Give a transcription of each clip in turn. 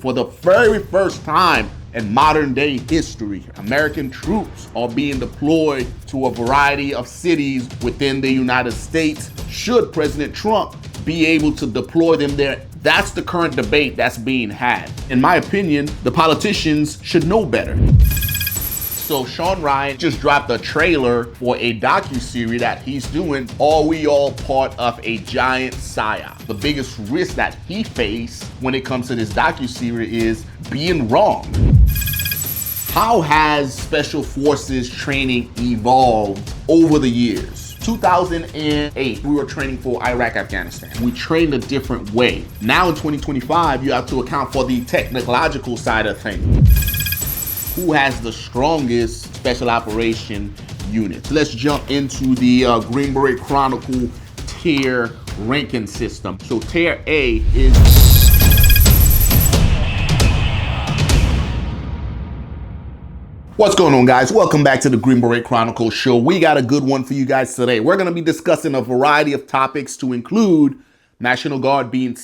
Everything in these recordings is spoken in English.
For the very first time in modern day history, American troops are being deployed to a variety of cities within the United States. Should President Trump be able to deploy them there? That's the current debate that's being had. In my opinion, the politicians should know better. So Shawn just dropped a trailer for a docu-series that he's doing. Are we all part of a giant psyop? The biggest risk that he faced when it comes to this docu-series is being wrong. How has Special Forces training evolved over the years? 2008, we were training for Iraq, Afghanistan. We trained a different way. Now in 2025, you have to account for the technological side of things. Who has the strongest special operation units? Let's jump into the Green Beret Chronicle tier ranking system. So tier A is... What's going on, guys? Welcome back to the Green Beret Chronicles show. We got a good one for you guys today. We're going to be discussing a variety of topics to include National Guard being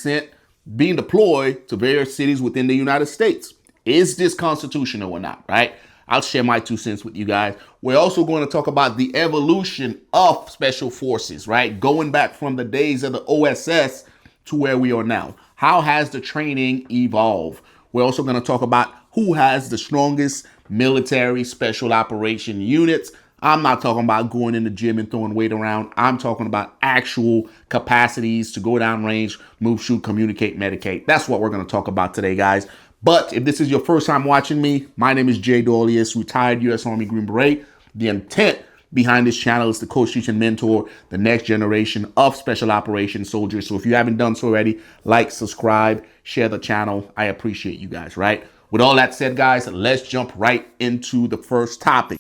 deployed to various cities within the United States. Is this constitutional or not, right? I'll share my 2 cents with you guys. We're also going to talk about the evolution of Special Forces, right? Going back from the days of the OSS to where we are now. How has the training evolved? We're also going to talk about who has the strongest military special operation units. I'm not talking about going in the gym and throwing weight around. I'm talking about actual capacities to go down range, move, shoot, communicate, medicate. That's what we're going to talk about today, guys. But if this is your first time watching me, my name is Dorleus, retired U.S. Army Green Beret. The intent behind this channel is to coach, teach, and mentor the next generation of special operations soldiers. So if you haven't done so already, like, subscribe, share the channel. I appreciate you guys, right? With all that said, guys, let's jump right into the first topic.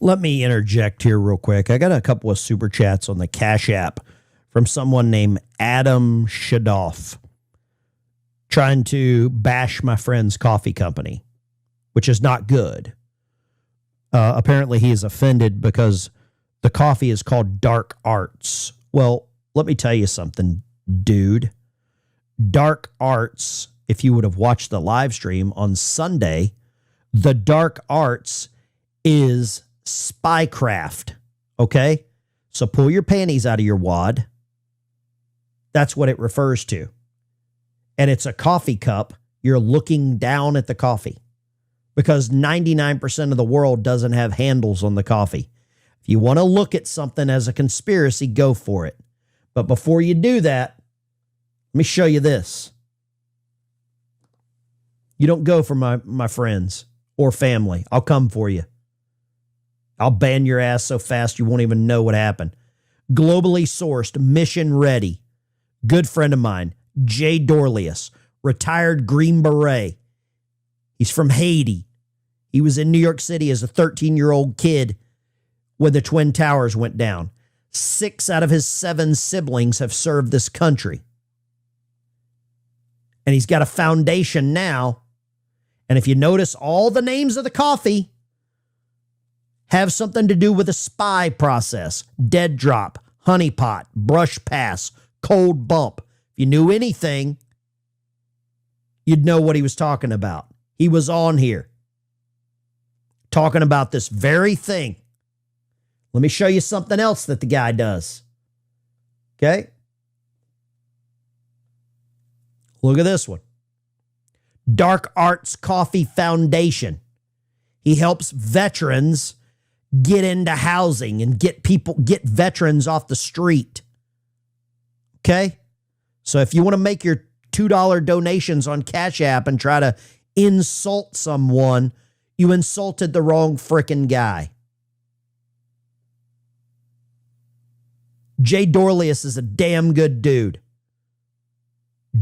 Let me interject here real quick. I got a couple of super chats on the Cash App from someone named Adam Shadoff, trying to bash my friend's coffee company, which is not good. Apparently he is offended because the coffee is called Dark Arts. Well, let me tell you something, dude. Dark Arts, if you would have watched the live stream on Sunday, the Dark Arts is spycraft, okay? So pull your panties out of your wad. That's what it refers to. And it's a coffee cup. You're looking down at the coffee because 99% of the world doesn't have handles on the coffee. If you want to look at something as a conspiracy, go for it. But before you do that, let me show you this. You don't go for my friends or family. I'll come for you. I'll ban your ass so fast you won't even know what happened. Globally sourced, mission ready. Good friend of mine, Dorleus, retired Green Beret. He's from Haiti. He was in New York City as a 13-year-old kid when the Twin Towers went down. 6 out of his 7 siblings have served this country. And he's got a foundation now. And if you notice, all the names of the coffee have something to do with a spy process. Dead drop, honeypot, brush pass, cold bump. If you knew anything, you'd know what he was talking about. He was on here talking about this very thing. Let me show you something else that the guy does. Okay? Look at this one. Dark Arts Coffee Foundation. He helps veterans get into housing and get veterans off the street. Okay? So if you want to make your $2 donations on Cash App and try to insult someone, you insulted the wrong frickin' guy. Dorleus is a damn good dude.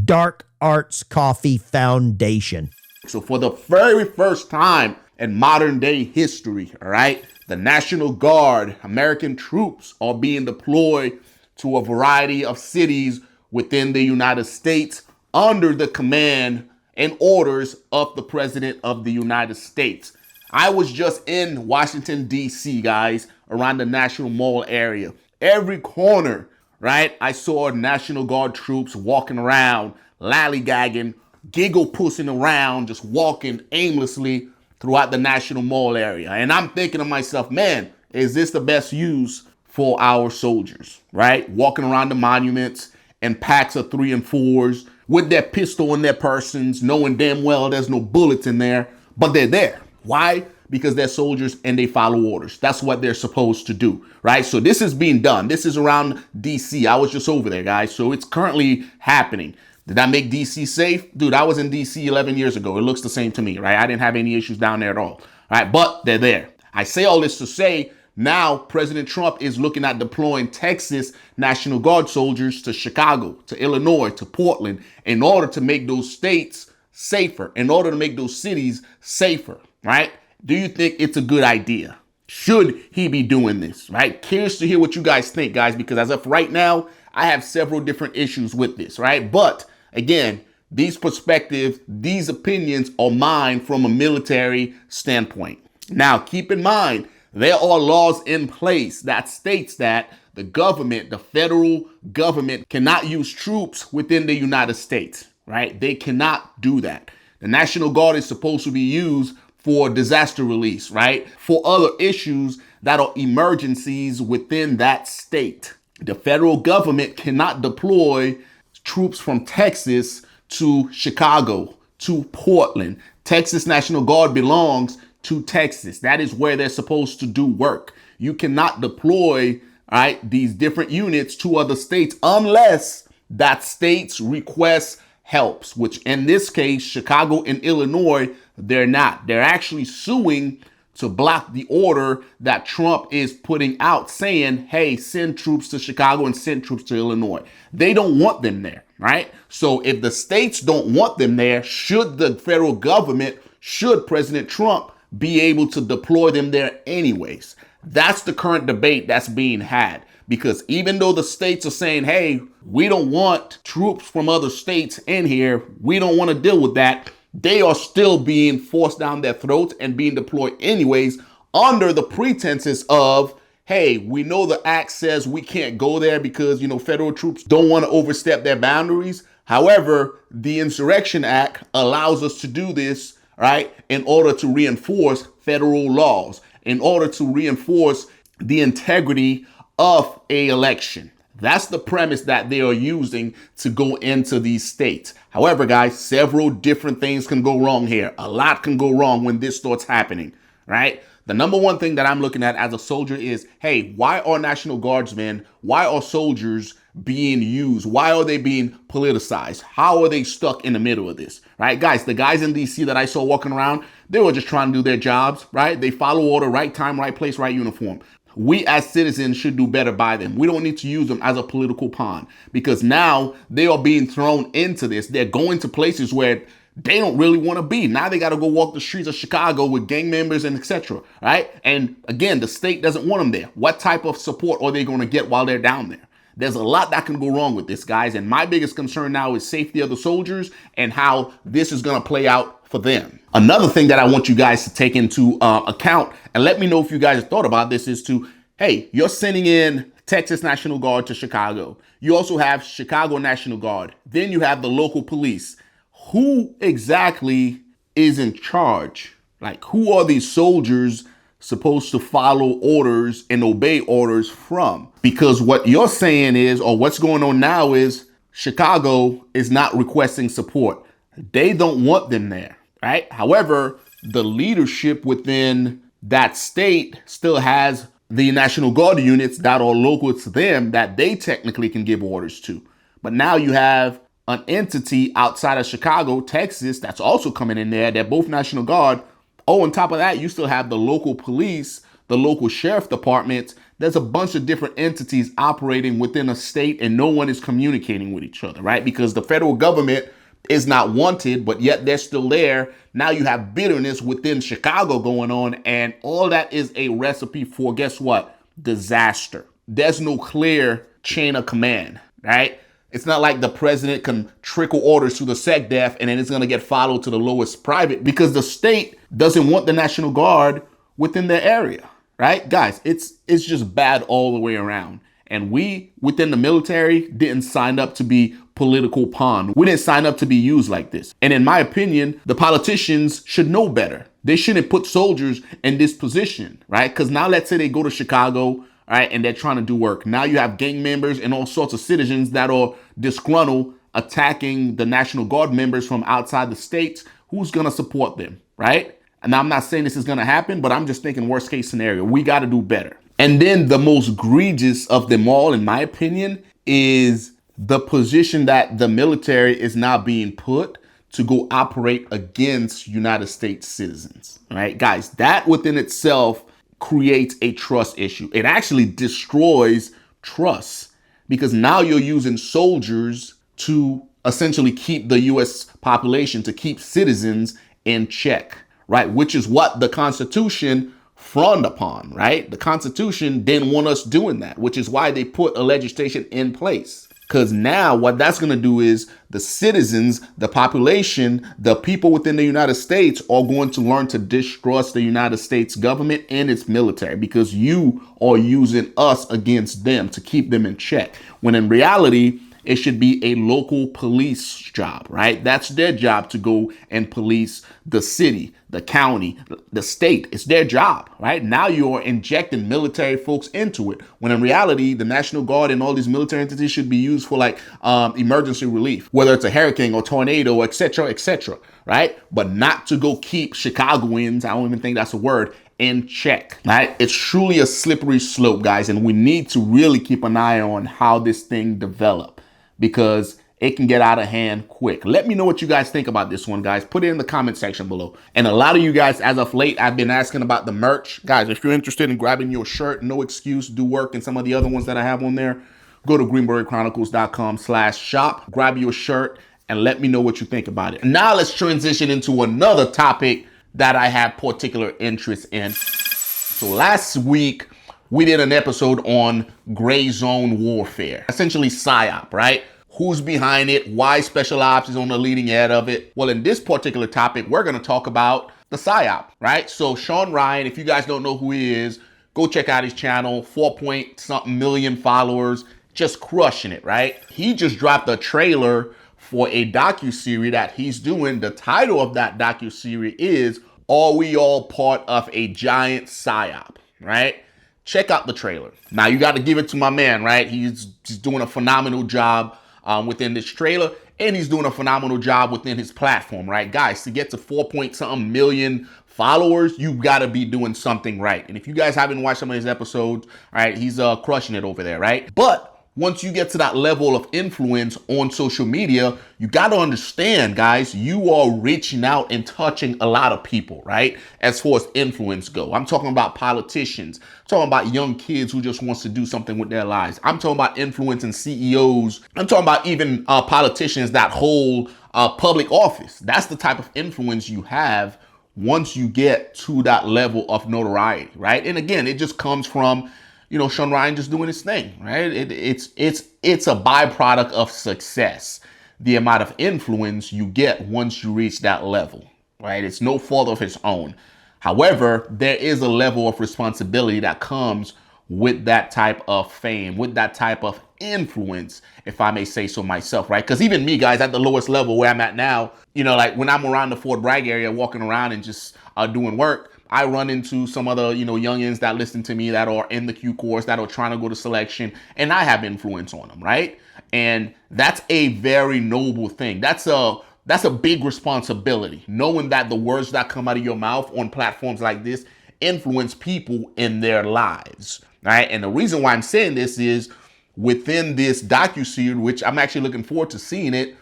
Dark Arts Coffee Foundation. So for the very first time in modern day history, all right, the National Guard, American troops are being deployed to a variety of cities within the United States under the command and orders of the President of the United States. I was just in Washington, D.C., guys, around the National Mall area. Every corner, right, I saw National Guard troops walking around, lollygagging, giggle pussing around, just walking aimlessly throughout the National Mall area. And I'm thinking to myself, man, is this the best use for our soldiers, right? Walking around the monuments in packs of 3 and 4s with their pistol in their persons, knowing damn well there's no bullets in there, but they're there. Why? Because they're soldiers and they follow orders. That's what they're supposed to do, right? So this is being done. This is around DC. I was just over there, guys. So it's currently happening. Did I make DC safe? Dude, I was in DC 11 years ago. It looks the same to me, right? I didn't have any issues down there at all. All right, but they're there. I say all this to say now President Trump is looking at deploying Texas National Guard soldiers to Chicago, to Illinois, to Portland in order to make those states safer, in order to make those cities safer, right? Do you think it's a good idea? Should he be doing this, right? Curious to hear what you guys think, guys, because as of right now, I have several different issues with this, right? But again, these perspectives, these opinions are mine from a military standpoint. Now, keep in mind, there are laws in place that states that the government, the federal government, cannot use troops within the United States, right? They cannot do that. The National Guard is supposed to be used for disaster release, right? For other issues that are emergencies within that state. The federal government cannot deploy troops from Texas to Chicago, to Portland. Texas National Guard belongs to Texas. That is where they're supposed to do work. You cannot deploy, right, these different units to other states unless that state's request helps, which in this case, Chicago and Illinois, they're not. They're actually suing to block the order that Trump is putting out saying, hey, send troops to Chicago and send troops to Illinois. They don't want them there, right? So if the states don't want them there, should the federal government, should President Trump be able to deploy them there anyways? That's the current debate that's being had. Because even though the states are saying, hey, we don't want troops from other states in here, we don't want to deal with that, they are still being forced down their throats and being deployed anyways under the pretenses of, hey, we know the act says we can't go there because, federal troops don't want to overstep their boundaries. However, the Insurrection Act allows us to do this, right, in order to reinforce federal laws, in order to reinforce the integrity of an election. That's the premise that they are using to go into these states. However, guys, several different things can go wrong here. A lot can go wrong when this starts happening, right? The number one thing that I'm looking at as a soldier is, hey, why are National Guardsmen, why are soldiers being used? Why are they being politicized? How are they stuck in the middle of this, right? Guys, the guys in DC that I saw walking around, they were just trying to do their jobs, right? They follow order, right time, right place, right uniform. We as citizens should do better by them. We don't need to use them as a political pawn because now they are being thrown into this. They're going to places where they don't really want to be. Now they got to go walk the streets of Chicago with gang members and etc. Right? And again, the state doesn't want them there. What type of support are they going to get while they're down there? There's a lot that can go wrong with this, guys. And my biggest concern now is safety of the soldiers and how this is going to play out for them. Another thing that I want you guys to take into account, and let me know if you guys have thought about this, is to, hey, you're sending in Texas National Guard to Chicago. You also have Chicago National Guard. Then you have the local police. Who exactly is in charge? Like, who are these soldiers supposed to follow orders and obey orders from? Because what you're saying is, or what's going on now is, Chicago is not requesting support. They don't want them there, right? However, the leadership within that state still has the National Guard units that are local to them that they technically can give orders to. But now you have an entity outside of Chicago, Texas, that's also coming in there. They're both National Guard. Oh, on top of that, you still have the local police, the local sheriff departments. There's a bunch of different entities operating within a state and no one is communicating with each other, right? Because the federal government is not wanted, but yet they're still there. Now you have bitterness within Chicago going on, and all that is a recipe for, guess what? Disaster. There's no clear chain of command, right? It's not like the president can trickle orders to the SecDef and then it's going to get followed to the lowest private because the state doesn't want the National Guard within their area, right? Guys, it's just bad all the way around. And we within the military didn't sign up to be political pawn. We didn't sign up to be used like this. And in my opinion, the politicians should know better. They shouldn't put soldiers in this position, right? Because now let's say they go to Chicago, all right, and they're trying to do work. Now you have gang members and all sorts of citizens that are disgruntled attacking the National Guard members from outside the states. Who's going to support them, right? And I'm not saying this is going to happen, but I'm just thinking worst case scenario. We got to do better. And then the most egregious of them all, in my opinion, is the position that the military is now being put to go operate against United States citizens, right? Guys, that within itself creates a trust issue. It actually destroys trust because now you're using soldiers to essentially keep the U.S. population, to keep citizens in check, right? Which is what the Constitution frowned upon, right? The Constitution didn't want us doing that, which is why they put a legislation in place. Because now what that's going to do is the citizens, the population, the people within the United States are going to learn to distrust the United States government and its military because you are using us against them to keep them in check. When in reality, it should be a local police job, right? That's their job to go and police the city, the county, the state. It's their job, right? Now you're injecting military folks into it, when in reality, the National Guard and all these military entities should be used for like emergency relief, whether it's a hurricane or tornado, et cetera, right? But not to go keep Chicagoans, I don't even think that's a word, in check, right? It's truly a slippery slope, guys, and we need to really keep an eye on how this thing develops, because it can get out of hand quick. Let me know what you guys think about this one, guys. Put it in the comment section below. And a lot of you guys, as of late, I've been asking about the merch. Guys, if you're interested in grabbing your shirt, No Excuse, Do Work, and some of the other ones that I have on there, go to greenberetchronicles.com/shop, grab your shirt, and let me know what you think about it. Now let's transition into another topic that I have particular interest in. So last week, we did an episode on gray zone warfare, essentially PsyOp, right? Who's behind it? Why Special Ops is on the leading edge of it? Well, in this particular topic, we're going to talk about the Psyop, right? So Shawn Ryan, if you guys don't know who he is, go check out his channel, 4-point-something million followers, just crushing it, right? He just dropped a trailer for a docu-series that he's doing. The title of that docu-series is Are We All Part of a Giant Psyop, right? Check out the trailer. Now, you got to give it to my man, right? He's doing a phenomenal job within this trailer, and he's doing a phenomenal job within his platform, right? Guys, to get to 4-point-something million followers, you got to be doing something right. And if you guys haven't watched some of his episodes, all right, he's crushing it over there, right? But once you get to that level of influence on social media, you got to understand, guys, you are reaching out and touching a lot of people, right? As far as influence go. I'm talking about politicians, I'm talking about young kids who just wants to do something with their lives. I'm talking about influencing CEOs. I'm talking about even politicians that hold public office. That's the type of influence you have once you get to that level of notoriety, right? And again, it just comes from, you know, Shawn Ryan just doing his thing, right? It's a byproduct of success, the amount of influence you get once you reach that level, right? It's no fault of his own. However, there is a level of responsibility that comes with that type of fame, with that type of influence, if I may say so myself, right? Because even me, guys, at the lowest level where I'm at now, you know, like when I'm around the Fort Bragg area, walking around and just doing work, I run into some other, you know, youngins that listen to me that are in the Q course, that are trying to go to selection, and I have influence on them, right? And that's a very noble thing. That's a big responsibility, knowing that the words that come out of your mouth on platforms like this influence people in their lives, right? And the reason why I'm saying this is within this docu-series, which I'm actually looking forward to seeing it,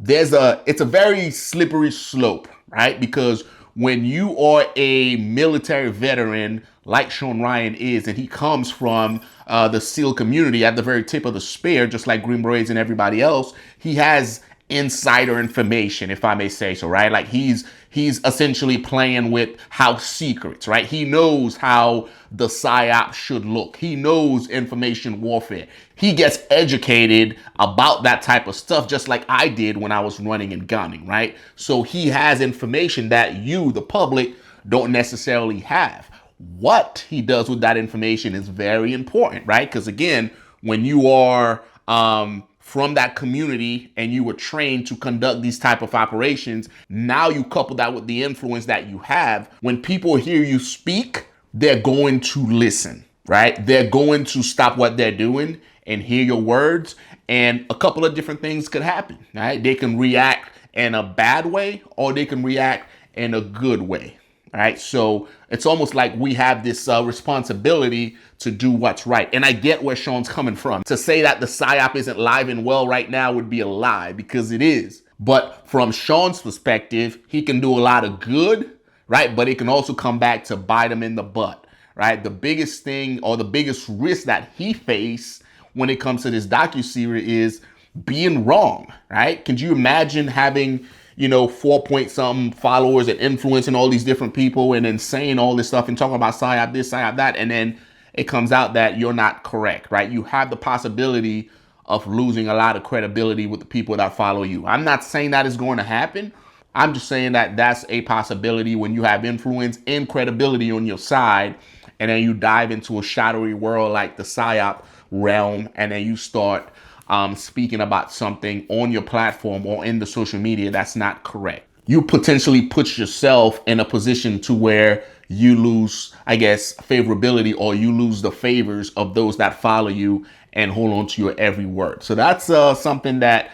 it's a very slippery slope, right? Because when you are a military veteran like Shawn Ryan is, and he comes from the SEAL community at the very tip of the spear, just like Green Berets and everybody else, he has insider information, if I may say so, right? Like he's essentially playing with house secrets, right? He knows how the PsyOps should look. He knows information warfare. He gets educated about that type of stuff, just like I did when I was running and gunning, right? So he has information that you, the public, don't necessarily have. What he does with that information is very important, right? Because again, when you are from that community and you were trained to conduct these type of operations. Now you couple that with the influence that you have. When people hear you speak, they're going to listen, right? They're going to stop what they're doing and hear your words. And a couple of different things could happen, right? They can react in a bad way or they can react in a good way. All right. So it's almost like we have this responsibility to do what's right. And I get where Shawn's coming from. To say that the Psyop isn't live and well right now would be a lie, because it is. But from Shawn's perspective, he can do a lot of good, right? But it can also come back to bite him in the butt, right? The biggest thing, or the biggest risk that he faced when it comes to this docu-series, is being wrong, right? Could you imagine having, 4-point-something followers and influencing all these different people and then saying all this stuff and talking about Psyop this, Psyop that, and then it comes out that you're not correct, right? You have the possibility of losing a lot of credibility with the people that follow you. I'm not saying that is going to happen. I'm just saying that that's a possibility when you have influence and credibility on your side, and then you dive into a shadowy world like the Psyop realm, and then you start speaking about something on your platform or in the social media that's not correct. You potentially put yourself in a position to where you lose, I guess, favorability, or you lose the favors of those that follow you and hold on to your every word. So that's something that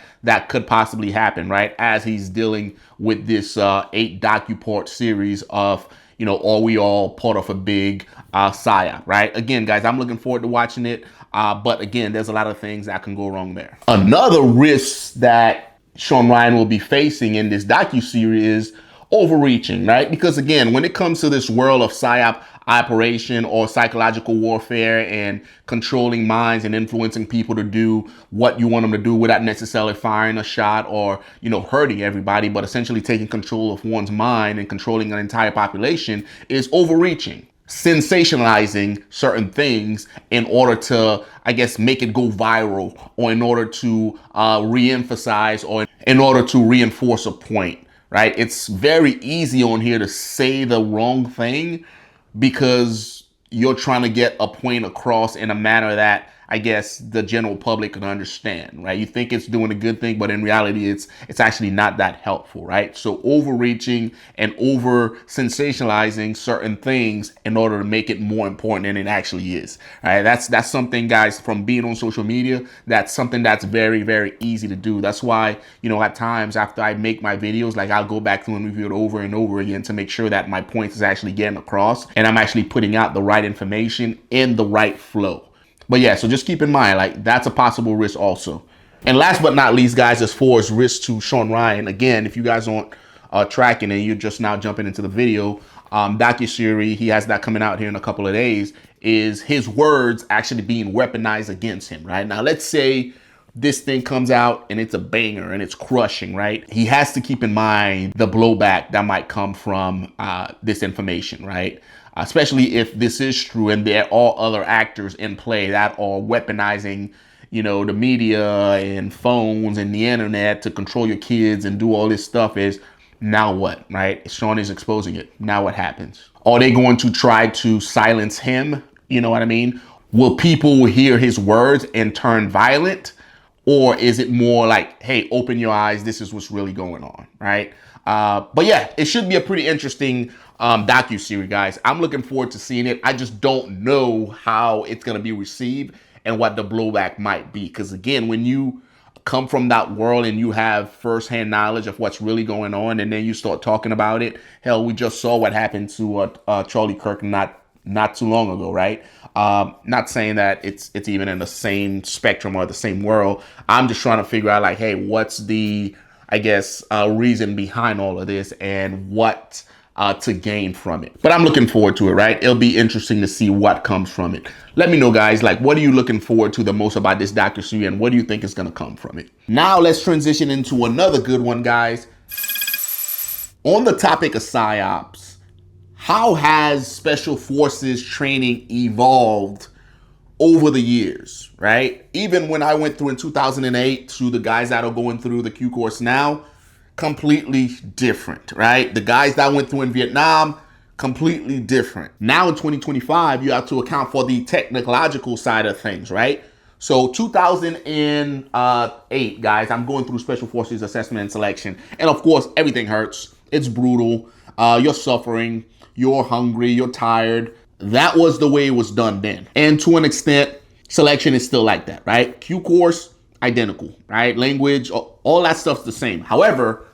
could possibly happen, right? As he's dealing with this 8 docu-part series of, are we all part of a big Psyop, right? Again, guys, I'm looking forward to watching it. But again, there's a lot of things that can go wrong there. Another risk that Shawn Ryan will be facing in this docu-series is overreaching, right? Because again, when it comes to this world of Psyop operation or psychological warfare and controlling minds and influencing people to do what you want them to do without necessarily firing a shot or, hurting everybody, but essentially taking control of one's mind and controlling an entire population, is overreaching. Sensationalizing certain things in order to, I guess, make it go viral, or in order to re-emphasize, or in order to reinforce a point, right? It's very easy on here to say the wrong thing because you're trying to get a point across in a manner that, I guess, the general public can understand, right? You think it's doing a good thing, but in reality, it's actually not that helpful, right? So overreaching and over sensationalizing certain things in order to make it more important than it actually is, right? That's something, guys, from being on social media, that's something that's very, very easy to do. That's why, at times after I make my videos, like, I'll go back through and review it over and over again to make sure that my point is actually getting across and I'm actually putting out the right information in the right flow. But yeah, so just keep in mind, like, that's a possible risk also. And last but not least, guys, as far as risk to Shawn Ryan, again, if you guys aren't tracking and you're just now jumping into the video, docu-series, he has that coming out here in a couple of days, is his words actually being weaponized against him, right? Now, let's say this thing comes out and it's a banger and it's crushing, right? He has to keep in mind the blowback that might come from this information, right? Especially if this is true and there are other actors in play that are weaponizing, the media and phones and the internet to control your kids and do all this stuff. Is now what, right? Shawn is exposing it. Now what happens? Are they going to try to silence him? You know what I mean? Will people hear his words and turn violent? Or is it more like, hey, open your eyes, this is what's really going on, right? But yeah, it should be a pretty interesting docu-series, guys. I'm looking forward to seeing it. I just don't know how it's going to be received and what the blowback might be. Because again, when you come from that world and you have firsthand knowledge of what's really going on, and then you start talking about it, hell, we just saw what happened to Charlie Kirk not too long ago, right? Not saying that it's even in the same spectrum or the same world. I'm just trying to figure out, like, hey, what's the, I guess, reason behind all of this and what to gain from it. But I'm looking forward to it, right? It'll be interesting to see what comes from it. Let me know, guys, like, what are you looking forward to the most about this docu-series, and what do you think is going to come from it? Now let's transition into another good one, guys. On the topic of PsyOps, how has Special Forces training evolved over the years, right? Even when I went through in 2008 to the guys that are going through the Q course now, completely different, right? The guys that went through in Vietnam, completely different. Now in 2025, you have to account for the technological side of things, right? So 2008, guys, I'm going through Special Forces assessment and selection. And of course, everything hurts. It's brutal. You're suffering. You're hungry. You're tired. That was the way it was done then. And to an extent, selection is still like that, right? Q course, identical, right? Language, all that stuff's the same. However,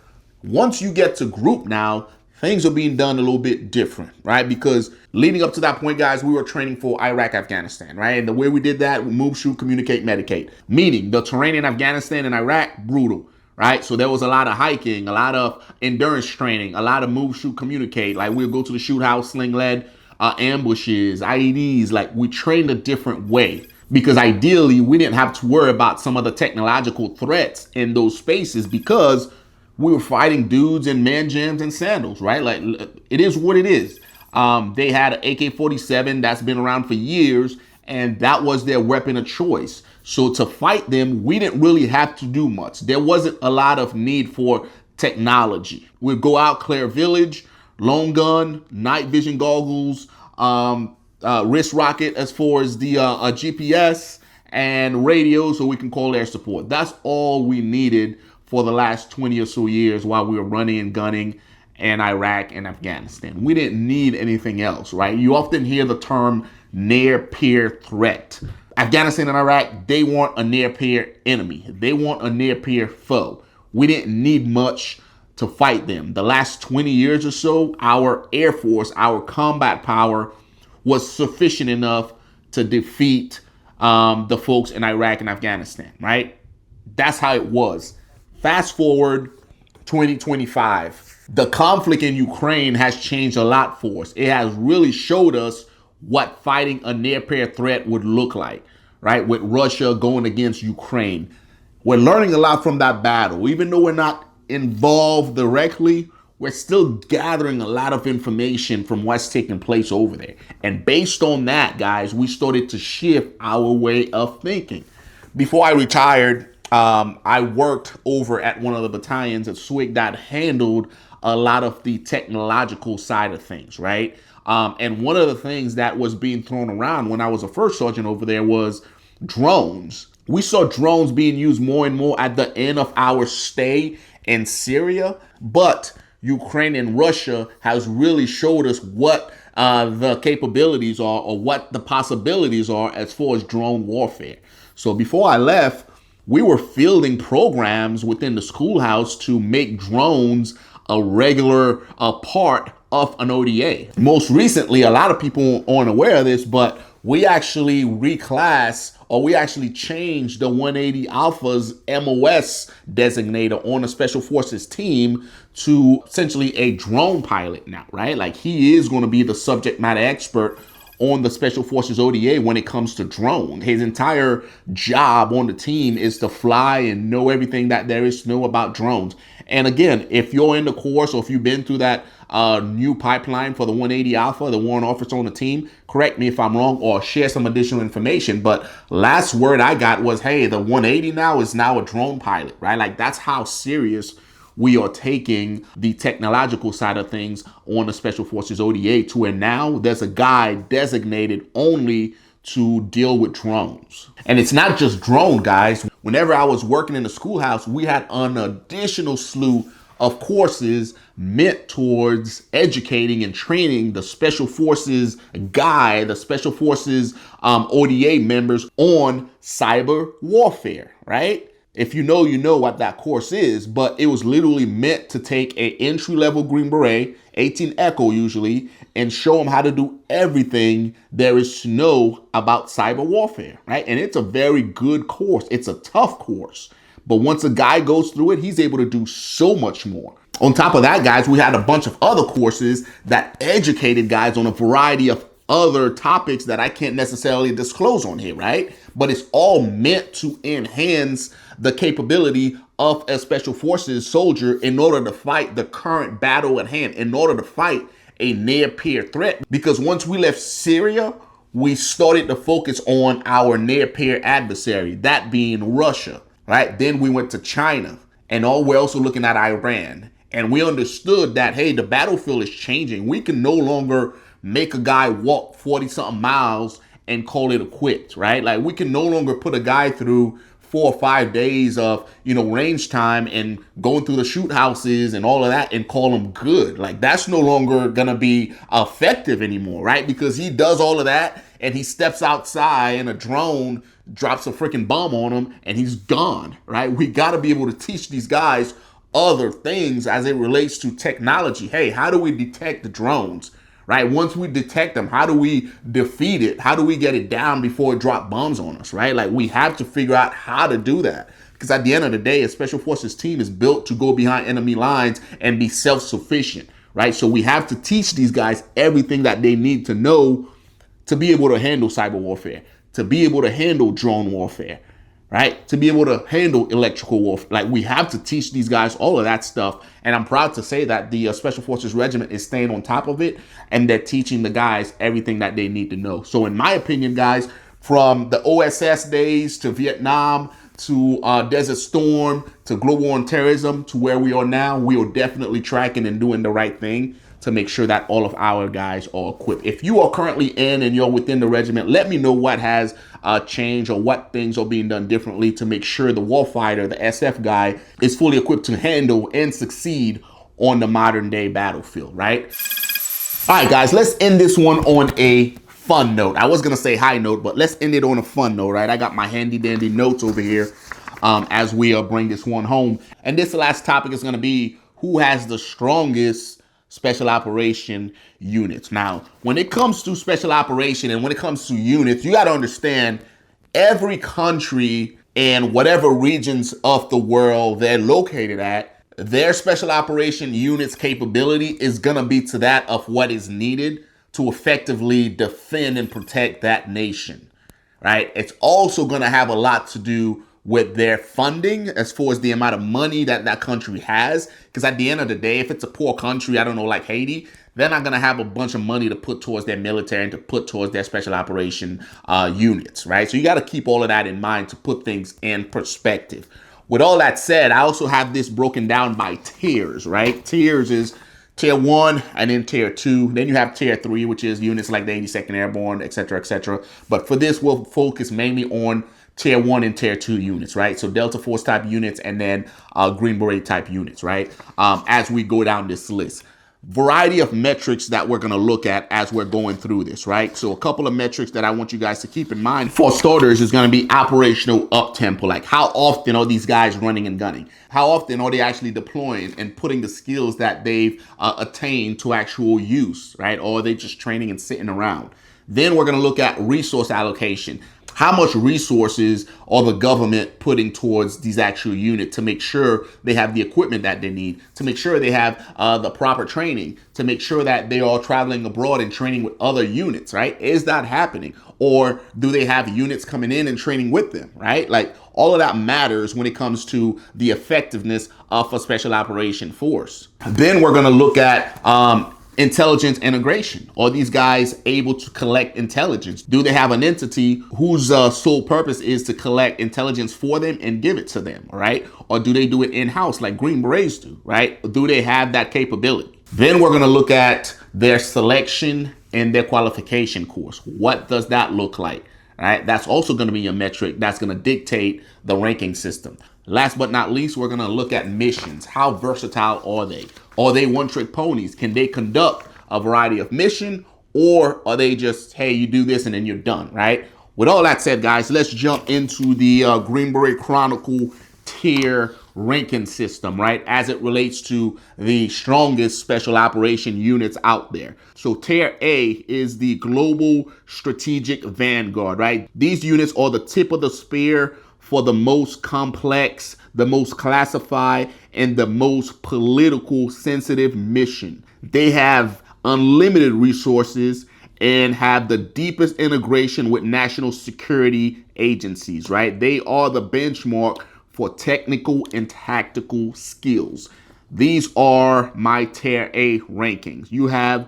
once you get to group now, things are being done a little bit different, right? Because leading up to that point, guys, we were training for Iraq, Afghanistan, right? And the way we did that, we move, shoot, communicate, medicate. Meaning the terrain in Afghanistan and Iraq, brutal, right? So there was a lot of hiking, a lot of endurance training, a lot of move, shoot, communicate. Like we'll go to the shoot house, sling lead, ambushes, IEDs. Like we trained a different way. Because ideally, we didn't have to worry about some of the technological threats in those spaces because we were fighting dudes in man jams and sandals, right? Like, it is what it is. They had an AK-47 that's been around for years, and that was their weapon of choice. So to fight them, we didn't really have to do much. There wasn't a lot of need for technology. We'd go out, clear a village, long gun, night vision goggles, wrist rocket as far as the GPS, and radio so we can call air support. That's all we needed for the last 20 or so years while we were running and gunning in Iraq and Afghanistan. We didn't need anything else, right? You often hear the term near-peer threat. Afghanistan and Iraq, they weren't a near-peer enemy. They weren't a near-peer foe. We didn't need much to fight them. The last 20 years or so, our Air Force, our combat power was sufficient enough to defeat the folks in Iraq and Afghanistan, right? That's how it was. Fast forward 2025. The conflict in Ukraine has changed a lot for us. It has really showed us what fighting a near-peer threat would look like, right? With Russia going against Ukraine. We're learning a lot from that battle. Even though we're not involved directly, we're still gathering a lot of information from what's taking place over there. And based on that, guys, we started to shift our way of thinking. Before I retired, I worked over at one of the battalions at SWIG that handled a lot of the technological side of things, right? And one of the things that was being thrown around when I was a first sergeant over there was drones. We saw drones being used more and more at the end of our stay in Syria, but Ukraine and Russia has really showed us what the capabilities are or what the possibilities are as far as drone warfare. So before I left, we were fielding programs within the schoolhouse to make drones a regular part of an ODA. Most recently, a lot of people aren't aware of this, but we actually we actually changed the 180 Alpha's MOS designator on a Special Forces team to essentially a drone pilot now, right? Like he is going to be the subject matter expert on the Special Forces ODA when it comes to drone. His entire job on the team is to fly and know everything that there is to know about drones. And again, if you're in the course or if you've been through that new pipeline for the 180 Alpha, the warrant officer on the team, correct me if I'm wrong or share some additional information. But last word I got was, hey, the 180 now is now a drone pilot, right? Like that's how serious we are taking the technological side of things on the Special Forces ODA to where now there's a guy designated only to deal with drones. And it's not just drone, guys. Whenever I was working in the schoolhouse, we had an additional slew of courses meant towards educating and training the Special Forces guy, the Special Forces ODA members on cyber warfare, right? If you know what that course is, but it was literally meant to take a entry-level Green Beret, 18 Echo usually, and show them how to do everything there is to know about cyber warfare, right? And it's a very good course. It's a tough course. But once a guy goes through it, he's able to do so much more. On top of that, guys, we had a bunch of other courses that educated guys on a variety of other topics that I can't necessarily disclose on here, right? But it's all meant to enhance the capability of a Special Forces soldier in order to fight the current battle at hand, in order to fight a near-peer threat. Because once we left Syria, we started to focus on our near-peer adversary, that being Russia, right? Then we went to China, and we're also looking at Iran. And we understood that, hey, the battlefield is changing. We can no longer make a guy walk 40-something miles and call it a quit, right? Like we can no longer put a guy through 4 or 5 days of, range time and going through the shoot houses and all of that and call him good. Like that's no longer going to be effective anymore, right? Because he does all of that and he steps outside and a drone drops a freaking bomb on him and he's gone, right? We got to be able to teach these guys other things as it relates to technology. Hey, how do we detect the drones? Right? Once we detect them, how do we defeat it? How do we get it down before it drops bombs on us, right? Like we have to figure out how to do that. Because at the end of the day, a special forces team is built to go behind enemy lines and be self-sufficient, right? So we have to teach these guys everything that they need to know to be able to handle cyber warfare, to be able to handle drone warfare, right? To be able to handle electrical warfare. Like we have to teach these guys all of that stuff. And I'm proud to say that the Special Forces Regiment is staying on top of it and they're teaching the guys everything that they need to know. So in my opinion, guys, from the OSS days to Vietnam to Desert Storm to Global War on Terrorism to where we are now, we are definitely tracking and doing the right thing to make sure that all of our guys are equipped. If you are currently in and you're within the regiment, let me know what has changed or what things are being done differently to make sure the warfighter, the SF guy, is fully equipped to handle and succeed on the modern day battlefield, right? All right, guys, let's end this one on a fun note. I was gonna say high note, but let's end it on a fun note, right? I got my handy dandy notes over here as we bring this one home. And this last topic is gonna be who has the strongest special operation units. Now, when it comes to special operation and when it comes to units, you got to understand every country and whatever regions of the world they're located at, their special operation units capability is going to be to that of what is needed to effectively defend and protect that nation, right? It's also going to have a lot to do with their funding as far as the amount of money that that country has. Because at the end of the day, if it's a poor country, I don't know, like Haiti, they're not going to have a bunch of money to put towards their military and to put towards their special operation units, right? So you got to keep all of that in mind to put things in perspective. With all that said, I also have this broken down by tiers, right? Tiers is Tier 1 and then Tier 2. Then you have Tier 3, which is units like the 82nd Airborne, et cetera, et cetera. But for this, we'll focus mainly on Tier 1 and Tier 2 units, right? So Delta Force type units and then Green Beret type units, right? As we go down this list. Variety of metrics that we're going to look at as we're going through this, right? So a couple of metrics that I want you guys to keep in mind. For starters is going to be operational up-tempo. Like how often are these guys running and gunning? How often are they actually deploying and putting the skills that they've attained to actual use, right? Or are they just training and sitting around? Then we're going to look at resource allocation. How much resources are the government putting towards these actual units to make sure they have the equipment that they need, to make sure they have the proper training, to make sure that they are traveling abroad and training with other units, right? Is that happening? Or do they have units coming in and training with them, right? Like all of that matters when it comes to the effectiveness of a special operation force. Then we're going to look at intelligence integration. Are these guys able to collect intelligence? Do they have an entity whose sole purpose is to collect intelligence for them and give it to them, right? Or do they do it in-house like Green Berets do, right? Do they have that capability? Then we're going to look at their selection and their qualification course. What does that look like? All right, that's also going to be a metric that's going to dictate the ranking system. Last but not least, we're going to look at missions. How versatile are they? Are they one-trick ponies? Can they conduct a variety of mission, or are they just, hey, you do this and then you're done, right? With all that said, guys, let's jump into the Green Beret Chronicle tier ranking system, right? As it relates to the strongest special operation units out there. So tier A is the Global Strategic Vanguard, right? These units are the tip of the spear for the most complex, the most classified, and the most political sensitive mission. They have unlimited resources and have the deepest integration with national security agencies, right? They are the benchmark for technical and tactical skills. These are my tier A rankings. You have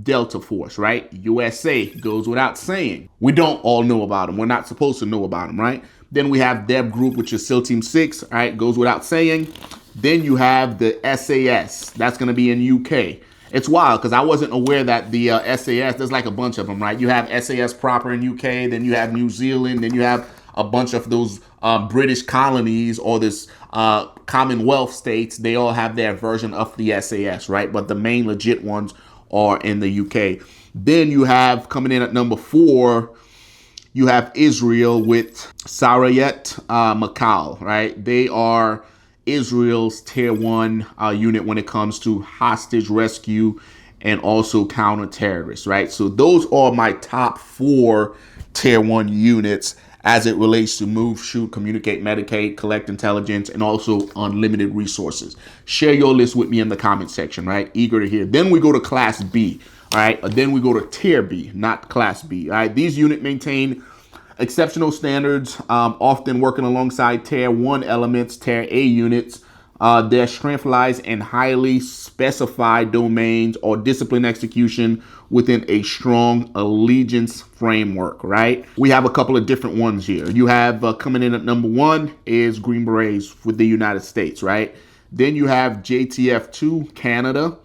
Delta Force, right? USA goes without saying. We don't all know about them. We're not supposed to know about them, right? Then we have Deb Group, which is SEAL Team 6, right? Goes without saying. Then you have the SAS. That's going to be in UK. It's wild because I wasn't aware that the SAS, there's like a bunch of them, right? You have SAS proper in UK, then you have New Zealand, then you have a bunch of those British colonies or this Commonwealth states. They all have their version of the SAS, right? But the main legit ones are in the UK. Then you have, coming in at number 4, you have Israel with Sarayet Makal, right? They are Israel's tier 1 unit when it comes to hostage rescue and also counter-terrorists, right? So those are my top 4 tier 1 units as it relates to move, shoot, communicate, medicate, collect intelligence, and also unlimited resources. Share your list with me in the comment section, right? Eager to hear. Then we go to Class B, all right? Then we go to Tier B, not Class B, all right? These units maintain exceptional standards, often working alongside Tier 1 elements, Tier A units. Their strength lies in highly specified domains or discipline execution within a strong allegiance framework, right? We have a couple of different ones here. You have coming in at number 1 is Green Berets with the United States, right? Then you have JTF2, Canada,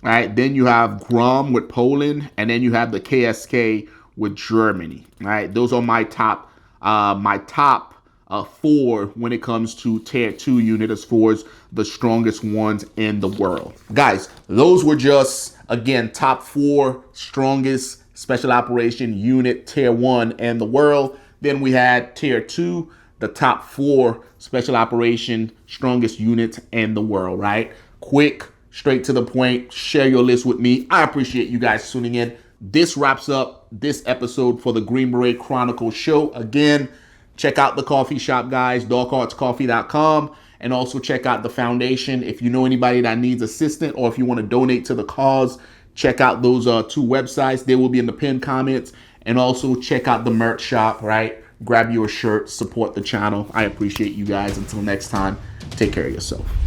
right? Then you have GROM with Poland, and then you have the KSK with Germany, right? Those are my top 4 when it comes to Tier 2 unit as far as the strongest ones in the world. Guys, those were just, again, top 4 strongest special operation unit Tier 1 in the world. Then we had Tier 2, the top 4 special operation strongest units in the world, right? Quick, straight to the point, share your list with me. I appreciate you guys tuning in. This wraps up this episode for the Green Beret Chronicles show. Again, check out the coffee shop, guys, darkartscoffee.com, and also check out the foundation. If you know anybody that needs assistance or if you want to donate to the cause, check out those 2 websites. They will be in the pinned comments. And also check out the merch shop, right? Grab your shirt, support the channel. I appreciate you guys. Until next time, take care of yourself.